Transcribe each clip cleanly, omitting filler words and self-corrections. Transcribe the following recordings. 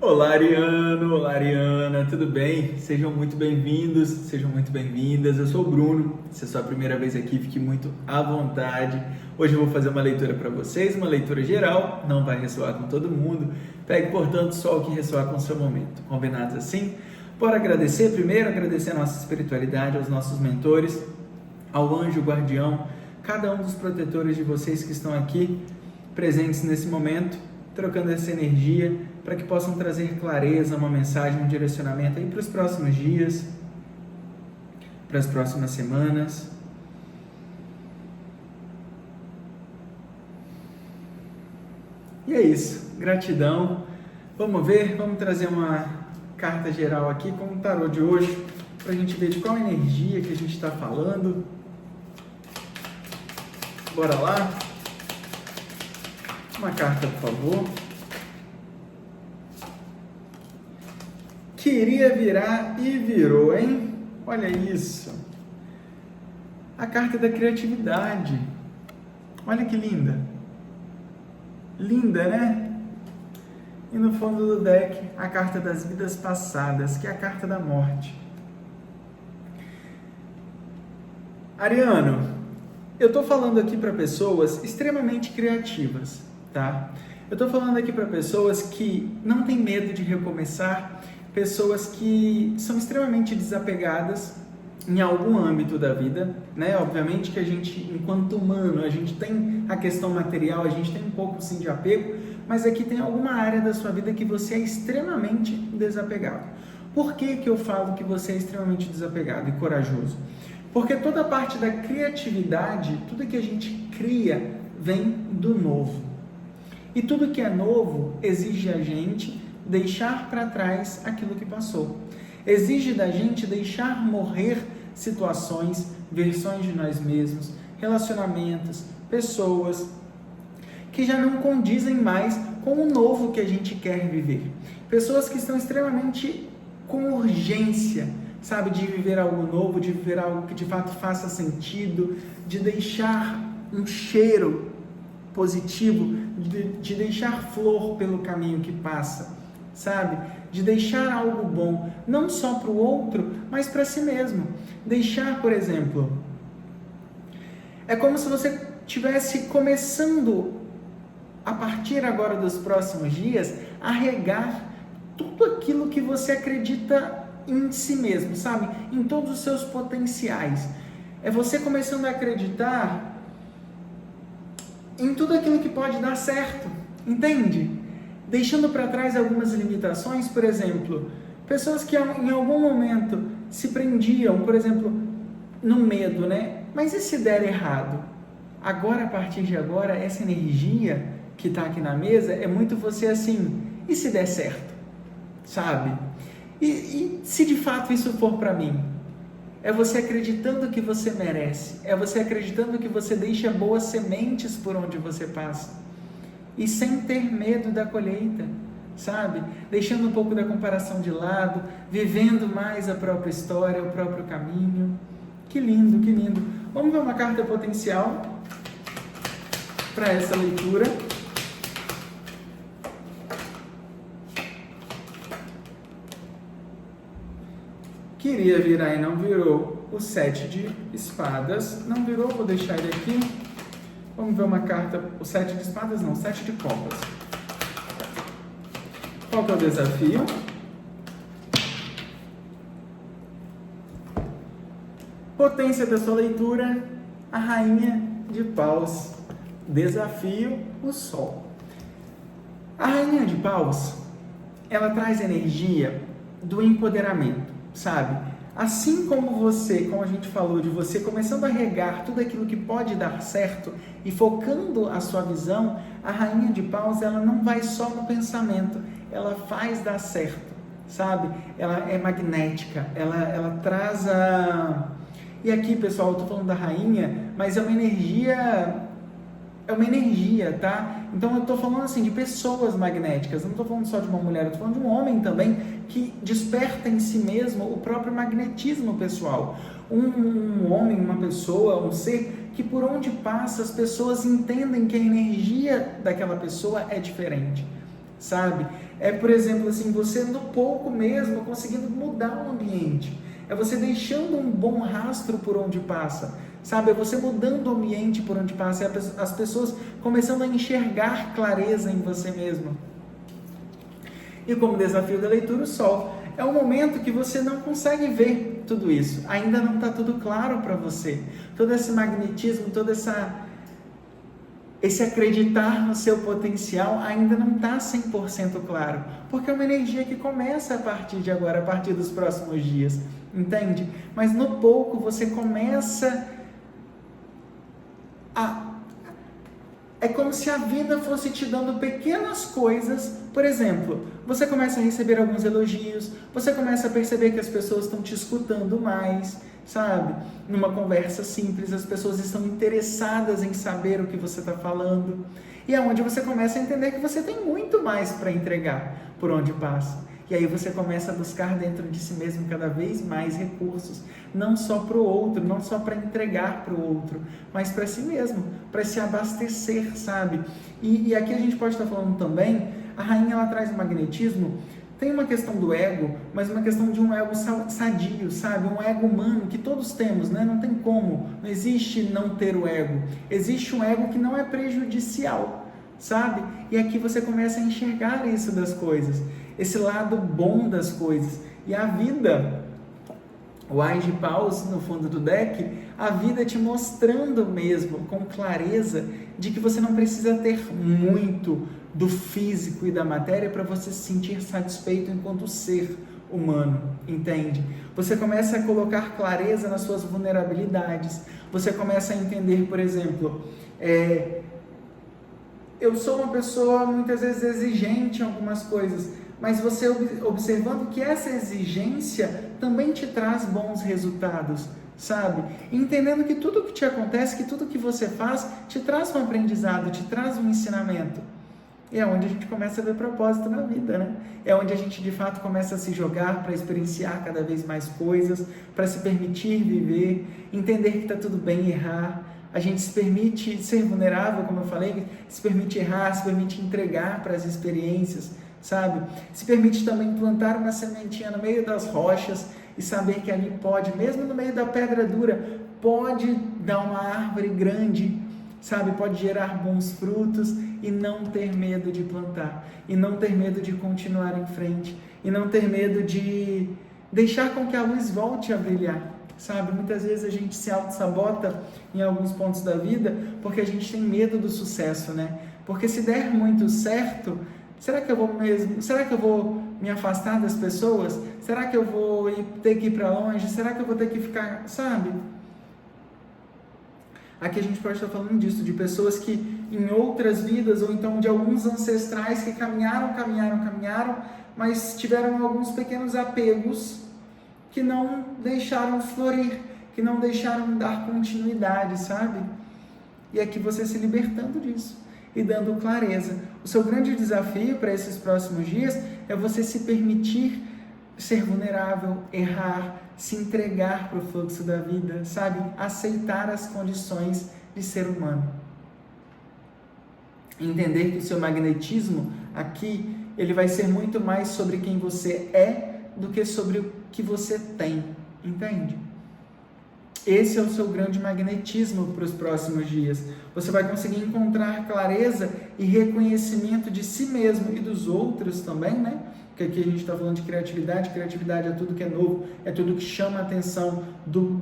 Olá, Ariano, olá, Ariana, tudo bem? Sejam muito bem-vindos, sejam muito bem-vindas. Eu sou o Bruno, se é a sua primeira vez aqui, fique muito à vontade. Hoje eu vou fazer uma leitura para vocês, uma leitura geral, não vai ressoar com todo mundo. Pegue, portanto, só o que ressoar com o seu momento. Combinados assim? Bora agradecer primeiro, agradecer a nossa espiritualidade, aos nossos mentores, ao anjo guardião, cada um dos protetores de vocês que estão aqui presentes nesse momento, trocando essa energia para que possam trazer clareza, uma mensagem, um direcionamento aí para os próximos dias, para as próximas semanas. E é isso, gratidão. Vamos ver, vamos trazer uma carta geral aqui com o tarô de hoje, para a gente ver de qual energia que a gente está falando. Bora lá? Uma carta, por favor. Queria virar e virou, hein? Olha isso. A carta da criatividade. Olha que linda. Linda, né? E no fundo do deck, a carta das vidas passadas, que é a carta da morte. Ariano, eu estou falando aqui para pessoas extremamente criativas, tá? Eu estou falando aqui para pessoas que não têm medo de recomeçar, pessoas que são extremamente desapegadas em algum âmbito da vida, né? Obviamente que a gente, enquanto humano, a gente tem a questão material, a gente tem um pouco sim de apego, mas aqui tem alguma área da sua vida que você é extremamente desapegado. Por que que eu falo que você é extremamente desapegado e corajoso? Porque toda a parte da criatividade, tudo que a gente cria, vem do novo. E tudo que é novo exige a gente deixar para trás aquilo que passou. Exige da gente deixar morrer situações, versões de nós mesmos, relacionamentos, pessoas que já não condizem mais com o novo que a gente quer viver. Pessoas que estão extremamente com urgência, sabe, de viver algo novo, de viver algo que de fato faça sentido, de deixar um cheiro positivo, de deixar flor pelo caminho que passa, sabe? De deixar algo bom, não só para o outro, mas para si mesmo. Deixar, por exemplo, é como se você estivesse começando, a partir agora dos próximos dias, a regar tudo aquilo que você acredita em si mesmo, sabe? Em todos os seus potenciais. É você começando a acreditar em tudo aquilo que pode dar certo, entende? Deixando para trás algumas limitações, por exemplo, pessoas que em algum momento se prendiam, por exemplo, no medo, né? Mas e se der errado? Agora, a partir de agora, essa energia que está aqui na mesa é muito você assim, e se der certo? Sabe? E se de fato isso for para mim? É você acreditando que você merece, é você acreditando que você deixa boas sementes por onde você passa. E sem ter medo da colheita, sabe? Deixando um pouco da comparação de lado, vivendo mais a própria história, o próprio caminho. Que lindo, que lindo. Vamos ver uma carta potencial para essa leitura. Queria virar e não virou. O 7 de espadas não virou, vou deixar ele aqui. Vamos ver uma carta, o 7 de espadas não, 7 de copas. Qual que é o desafio? Potência da sua leitura, a rainha de paus. Desafio, o sol. A rainha de paus, ela traz energia do empoderamento, sabe? Assim como você, como a gente falou, de você começando a regar tudo aquilo que pode dar certo e focando a sua visão, a rainha de paus, ela não vai só no pensamento, ela faz dar certo, sabe? Ela é magnética, ela traz a... E aqui, pessoal, eu estou falando da rainha, mas é uma energia, tá? Então eu estou falando assim de pessoas magnéticas, não estou falando só de uma mulher, eu estou falando de um homem também que desperta em si mesmo o próprio magnetismo pessoal. Um homem, uma pessoa, um ser que por onde passa as pessoas entendem que a energia daquela pessoa é diferente, sabe? É, por exemplo, assim, você no pouco mesmo conseguindo mudar o ambiente. É você deixando um bom rastro por onde passa, sabe? É você mudando o ambiente por onde passa. É as pessoas começando a enxergar clareza em você mesmo. E como desafio da leitura, o Sol. É um momento que você não consegue ver tudo isso. Ainda não está tudo claro para você. Todo esse magnetismo, todo esse acreditar no seu potencial ainda não está 100% claro. Porque é uma energia que começa a partir de agora, a partir dos próximos dias. Entende? Mas no pouco você começa a... É como se a vida fosse te dando pequenas coisas. Por exemplo, você começa a receber alguns elogios, você começa a perceber que as pessoas estão te escutando mais, sabe? Numa conversa simples, as pessoas estão interessadas em saber o que você está falando. E é onde você começa a entender que você tem muito mais para entregar por onde passa. E aí você começa a buscar dentro de si mesmo cada vez mais recursos, não só para o outro, não só para entregar para o outro, mas para si mesmo, para se abastecer, sabe? E aqui a gente pode estar falando também, a rainha ela traz o magnetismo, tem uma questão do ego, mas uma questão de um ego sadio, sabe? Um ego humano que todos temos, né? Não tem como, não existe não ter o ego, existe um ego que não é prejudicial, sabe? E aqui você começa a enxergar isso das coisas, esse lado bom das coisas. E a vida, o Ás de Paus no fundo do deck, a vida te mostrando mesmo com clareza de que você não precisa ter muito do físico e da matéria para você se sentir satisfeito enquanto ser humano, entende? Você começa a colocar clareza nas suas vulnerabilidades, você começa a entender, por exemplo, eu sou uma pessoa muitas vezes exigente em algumas coisas, mas você observando que essa exigência também te traz bons resultados, sabe? Entendendo que tudo que te acontece, que tudo que você faz, te traz um aprendizado, te traz um ensinamento. E é onde a gente começa a ver propósito na vida, né? É onde a gente de fato começa a se jogar para experienciar cada vez mais coisas, para se permitir viver, entender que está tudo bem errar. A gente se permite ser vulnerável, como eu falei, se permite errar, se permite entregar para as experiências, sabe? Se permite também plantar uma sementinha no meio das rochas e saber que ali pode, mesmo no meio da pedra dura, pode dar uma árvore grande, sabe? Pode gerar bons frutos e não ter medo de plantar, e não ter medo de continuar em frente, e não ter medo de deixar com que a luz volte a brilhar, sabe? Muitas vezes a gente se auto-sabota em alguns pontos da vida porque a gente tem medo do sucesso, né? Porque se der muito certo, será que eu vou me afastar das pessoas? Será que eu vou ter que ir para longe? Será que eu vou ter que ficar, sabe? Aqui a gente pode estar falando disso, de pessoas que em outras vidas, ou então de alguns ancestrais que caminharam, mas tiveram alguns pequenos apegos que não deixaram florir, que não deixaram dar continuidade, sabe? E aqui você se libertando disso e dando clareza. O seu grande desafio para esses próximos dias é você se permitir ser vulnerável, errar, se entregar para o fluxo da vida, sabe? Aceitar as condições de ser humano. Entender que o seu magnetismo aqui, ele vai ser muito mais sobre quem você é do que sobre o que você tem, entende? Esse é o seu grande magnetismo para os próximos dias. Você vai conseguir encontrar clareza e reconhecimento de si mesmo e dos outros também, né? Porque aqui a gente está falando de criatividade. Criatividade é tudo que é novo, é tudo que chama a atenção do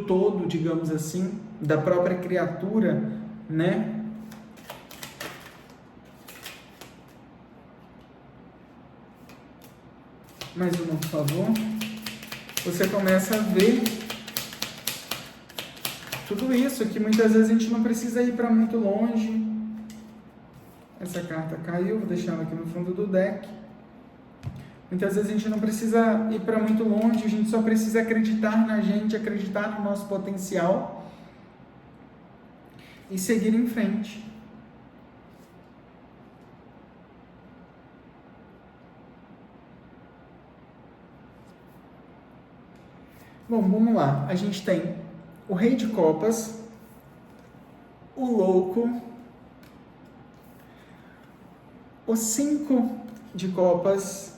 todo, digamos assim, da própria criatura, né? Mais uma, por favor. Você começa a ver tudo isso, que muitas vezes a gente não precisa ir para muito longe. Essa carta caiu, vou deixar ela aqui no fundo do deck. Muitas vezes a gente não precisa ir para muito longe, a gente só precisa acreditar na gente, acreditar no nosso potencial e seguir em frente. Bom, vamos lá. A gente tem o Rei de Copas, o Louco, o 5 de copas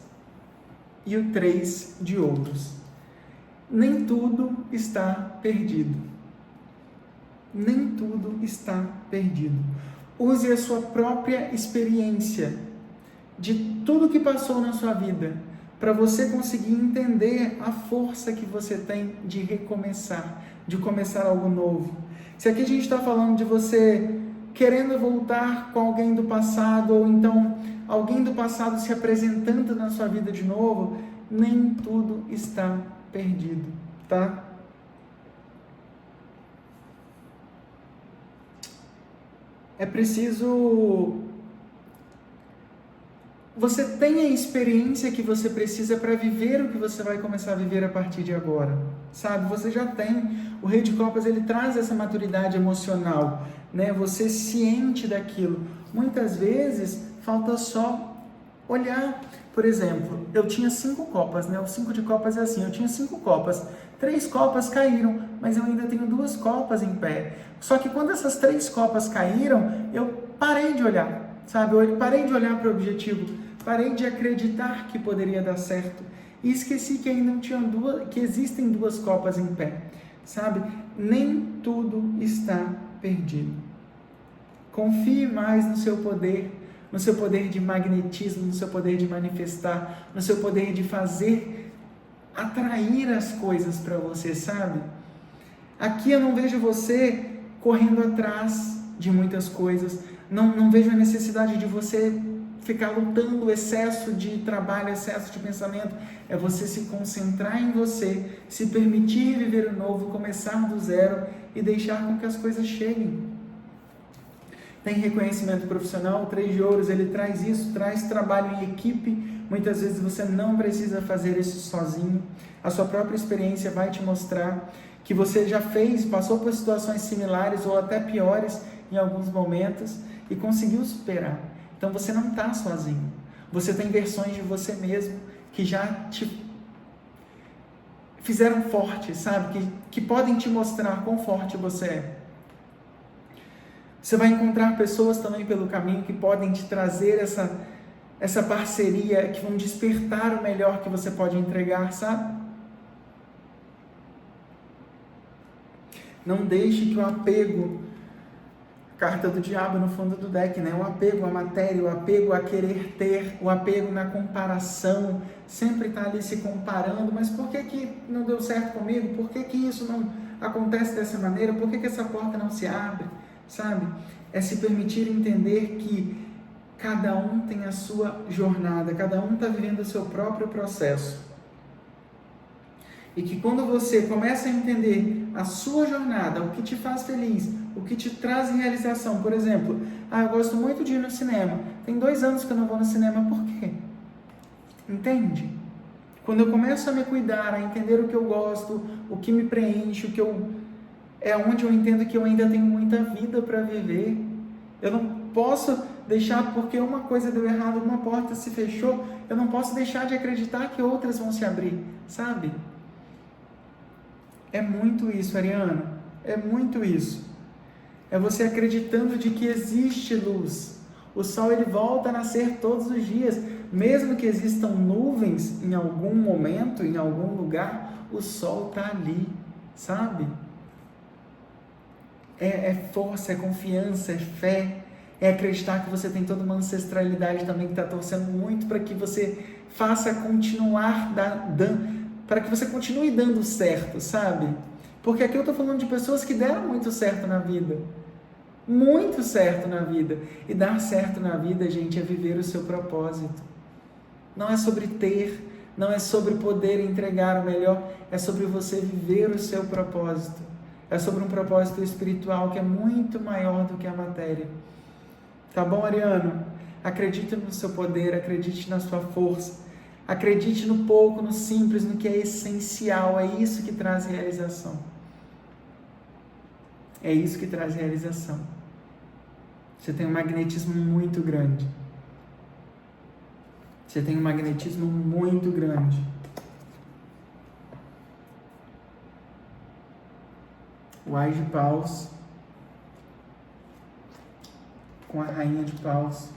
e o 3 de ouros. Nem tudo está perdido. Nem tudo está perdido. Use a sua própria experiência de tudo que passou na sua vida para você conseguir entender a força que você tem de recomeçar, de começar algo novo. Se aqui a gente está falando de você querendo voltar com alguém do passado, ou então alguém do passado se apresentando na sua vida de novo, nem tudo está perdido, tá? É preciso você tem a experiência que você precisa para viver o que você vai começar a viver a partir de agora, sabe? Você já tem. O Rei de Copas, ele traz essa maturidade emocional, né? Você ciente daquilo. Muitas vezes, falta só olhar. Por exemplo, eu tinha 5 copas, né? O 5 de copas é assim, eu tinha 5 copas. 3 copas caíram, mas eu ainda tenho 2 copas em pé. Só que quando essas 3 copas caíram, eu parei de olhar, sabe? Eu parei de olhar para o objetivo. Parei de acreditar que poderia dar certo e esqueci que ainda não tinham que existem 2 copas em pé, sabe? Nem tudo está perdido. Confie mais no seu poder de magnetismo, no seu poder de manifestar, no seu poder de fazer atrair as coisas para você, sabe? Aqui eu não vejo você correndo atrás de muitas coisas, não vejo a necessidade de você ficar lutando, excesso de trabalho, excesso de pensamento. É você se concentrar em você, se permitir viver o novo, começar do zero e deixar com que as coisas cheguem. Tem reconhecimento profissional, o 3 de ouros, ele traz isso, traz trabalho em equipe. Muitas vezes você não precisa fazer isso sozinho. A sua própria experiência vai te mostrar que você já fez, passou por situações similares ou até piores em alguns momentos e conseguiu superar. Então você não está sozinho. Você tem versões de você mesmo que já te fizeram forte, sabe? Que podem te mostrar quão forte você é. Você vai encontrar pessoas também pelo caminho que podem te trazer essa parceria, que vão despertar o melhor que você pode entregar, sabe? Não deixe que o apego, carta do diabo no fundo do deck, né? O apego à matéria, o apego a querer ter, o apego na comparação, sempre está ali se comparando, mas por que não deu certo comigo? Por que isso não acontece dessa maneira? Por que essa porta não se abre? Sabe? É se permitir entender que cada um tem a sua jornada, cada um está vivendo o seu próprio processo. E que quando você começa a entender a sua jornada, o que te faz feliz, o que te traz realização, por exemplo, eu gosto muito de ir no cinema, tem 2 anos que eu não vou no cinema, por quê? Entende? Quando eu começo a me cuidar, a entender o que eu gosto, o que me preenche, é onde eu entendo que eu ainda tenho muita vida para viver. Eu não posso deixar, porque uma coisa deu errado, uma porta se fechou, eu não posso deixar de acreditar que outras vão se abrir, sabe? É muito isso, Ariana, é muito isso. É você acreditando de que existe luz. O sol, ele volta a nascer todos os dias, mesmo que existam nuvens em algum momento, em algum lugar, o sol está ali, sabe? É força, é confiança, é fé, é acreditar que você tem toda uma ancestralidade também que está torcendo muito para que você faça continuar para que você continue dando certo, sabe? Porque aqui eu estou falando de pessoas que deram muito certo na vida. Muito certo na vida. E dar certo na vida, gente, é viver o seu propósito. Não é sobre ter, não é sobre poder entregar o melhor, é sobre você viver o seu propósito. É sobre um propósito espiritual que é muito maior do que a matéria. Tá bom, Ariano? Acredite no seu poder, acredite na sua força. Acredite no pouco, no simples, no que é essencial. É isso que traz realização. É isso que traz realização. Você tem um magnetismo muito grande. Você tem um magnetismo muito grande. O Ás de Paus com a Rainha de Paus.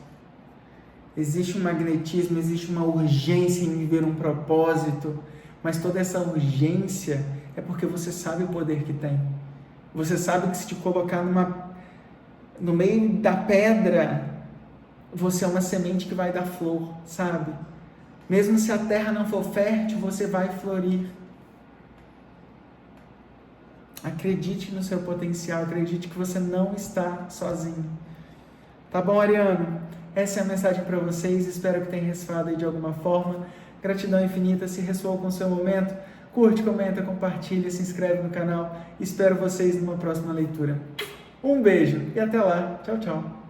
existe um magnetismo, existe uma urgência em viver um propósito, mas toda essa urgência é porque você sabe o poder que tem. Você sabe que se te colocar no meio da pedra, você é uma semente que vai dar flor, sabe? Mesmo se a terra não for fértil, você vai florir. Acredite no seu potencial, acredite que você não está sozinho. Tá bom, Ariano? Essa é a mensagem para vocês, espero que tenha ressoado aí de alguma forma. Gratidão infinita, se ressoou com o seu momento, curte, comenta, compartilha, se inscreve no canal. Espero vocês numa próxima leitura. Um beijo e até lá. Tchau, tchau.